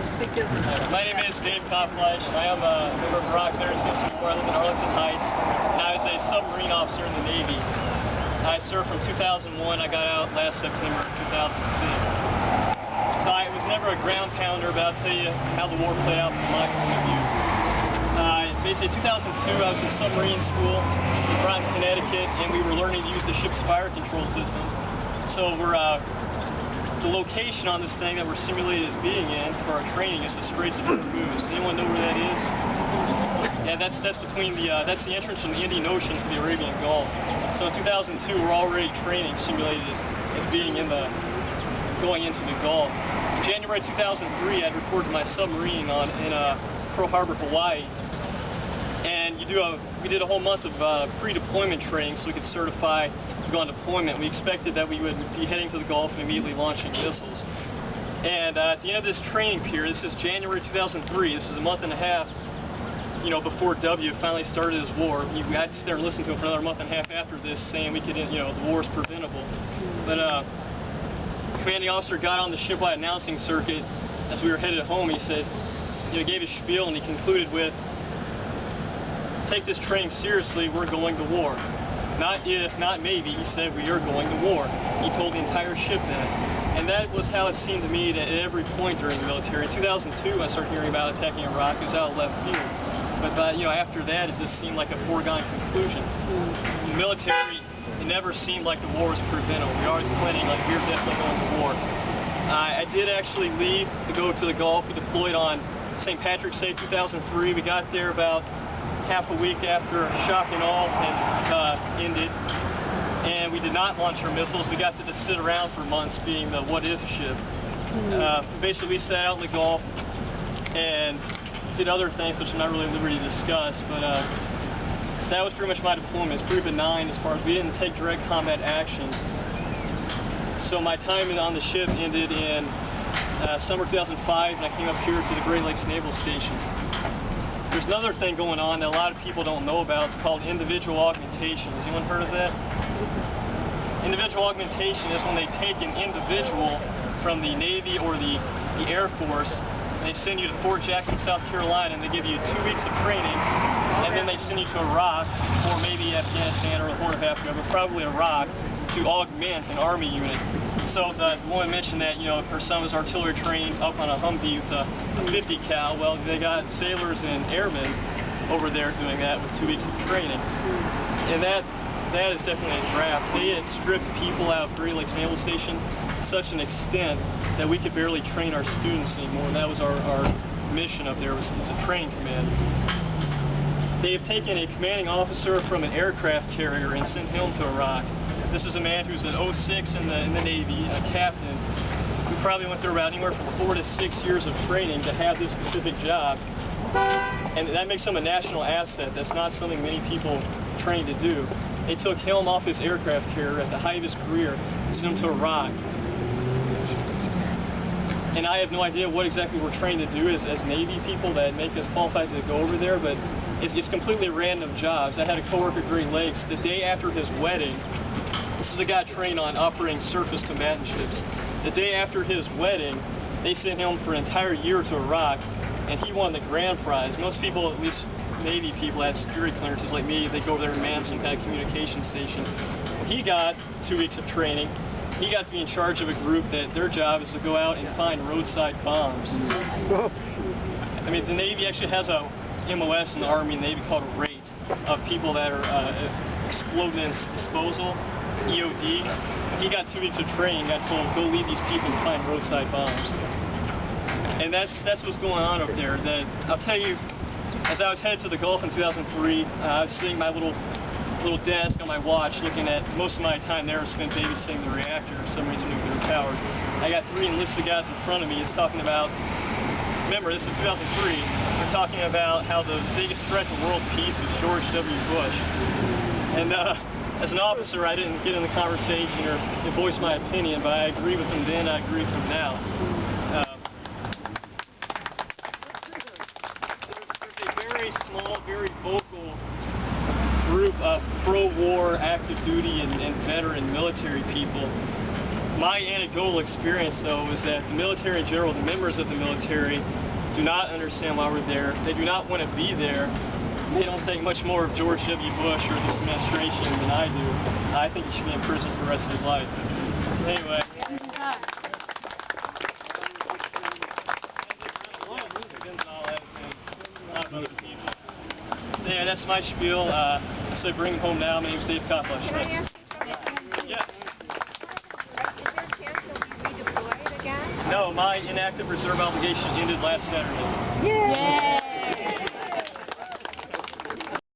My name is Dave Koppfleisch. I am a member of Illinios Congressman Mark Kirk. I live in Arlington Heights, and I was a submarine officer in the Navy. I served from 2001. I got out last September 2006. So I was never a ground pounder, but I'll tell you how the war played out from my point of view. Basically, in 2002, I was in submarine school in Groton, Connecticut, and we were learning to use the ship's fire control system. So the location on this thing that we're simulated as being in for our training is the Straits of Hormuz. Anyone know where that is? Yeah, that's between that's the entrance from the Indian Ocean to the Arabian Gulf. So in 2002, we're already training simulated as being going into the Gulf. In January 2003, I'd reported my submarine in Pearl Harbor, Hawaii, and we did a whole month of pre-deployment training so we could certify to go on deployment. We expected that we would be heading to the Gulf and immediately launching missiles. And at the end of this training period, this is January 2003, this is a month and a half, before W finally started his war. We had to sit there and listen to him for another month and a half after this, saying we could, the war is preventable. But commanding officer got on the shipwide announcing circuit as we were headed home. He said, gave his spiel, and he concluded with, "Take this training seriously, we're going to war. Not if, not maybe," he said, "we are going to war." He told the entire ship that. And that was how it seemed to me at every point during the military. In 2002, I started hearing about attacking Iraq. It was out of left field. But after that, it just seemed like a foregone conclusion. In the military, it never seemed like the war was preventable. We were always planning like we were definitely going to war. I did actually leave to go to the Gulf. We deployed on St. Patrick's Day 2003. We got there about half a week after shock and awe had ended, and we did not launch our missiles. We got to just sit around for months being the what-if ship. Basically, we sat out in the Gulf and did other things which I'm not really at liberty to discuss, but that was pretty much my deployment. It's pretty benign as far as we didn't take direct combat action. So my time on the ship ended in summer 2005, and I came up here to the Great Lakes Naval Station. There's another thing going on that a lot of people don't know about. It's called individual augmentation. Has anyone heard of that? Individual augmentation is when they take an individual from the Navy or the Air Force, and they send you to Fort Jackson, South Carolina, and they give you 2 weeks of training, and then they send you to Iraq, or maybe Afghanistan or the Horn of Africa, but probably Iraq, to augment an Army unit. So the woman mentioned that, her son was artillery trained up on a Humvee with a 50 cal. Well, they got sailors and airmen over there doing that with 2 weeks of training. And that is definitely a draft. They had stripped people out of Great Lakes Naval Station to such an extent that we could barely train our students anymore. And that was our mission up there, was a training command. They have taken a commanding officer from an aircraft carrier and sent him to Iraq. This is a man who's an 06 in the Navy, a captain, who probably went through about anywhere from 4 to 6 years of training to have this specific job. And that makes him a national asset. That's not something many people train to do. They took him off his aircraft carrier at the height of his career and sent him to Iraq. And I have no idea what exactly we're trained to do as Navy people that make us qualified to go over there, but it's completely random jobs. I had a coworker at Great Lakes the day after his wedding. This is a guy trained on operating surface combatant ships. The day after his wedding, they sent him for an entire year to Iraq, and he won the grand prize. Most people, at least Navy people, had security clearances like me. They go over there and man some kind of communication station. He got 2 weeks of training. He got to be in charge of a group that their job is to go out and find roadside bombs. I mean, the Navy actually has a MOS in the Army and the Navy called a rate of people that are explosive disposal, EOD. He got 2 weeks of training. Got told, go lead these people and find roadside bombs. And that's what's going on over there. I'll tell you, as I was headed to the Gulf in 2003, I was sitting at my little desk on my watch, looking at most of my time there was spent babysitting the reactor. Submarines are nuclear powered. I got 3 enlisted guys in front of me. It's talking about. Remember, this is 2003. We're talking about how the biggest threat to world peace is George W. Bush. And as an officer, I didn't get in the conversation or voice my opinion, but I agree with him then, I agree with him now. There's a very small, very vocal group of pro-war, active duty, and veteran military people My anecdotal experience, though, is that the military in general, the members of the military, do not understand why we're there. They do not want to be there. They don't think much more of George W. Bush or this administration than I do. I think he should be in prison for the rest of his life. So anyway. Yeah, that's my spiel. So bring him home now. My name's Dave Koplush. Thanks. Yeah. No, my inactive reserve obligation ended last Saturday. Yeah.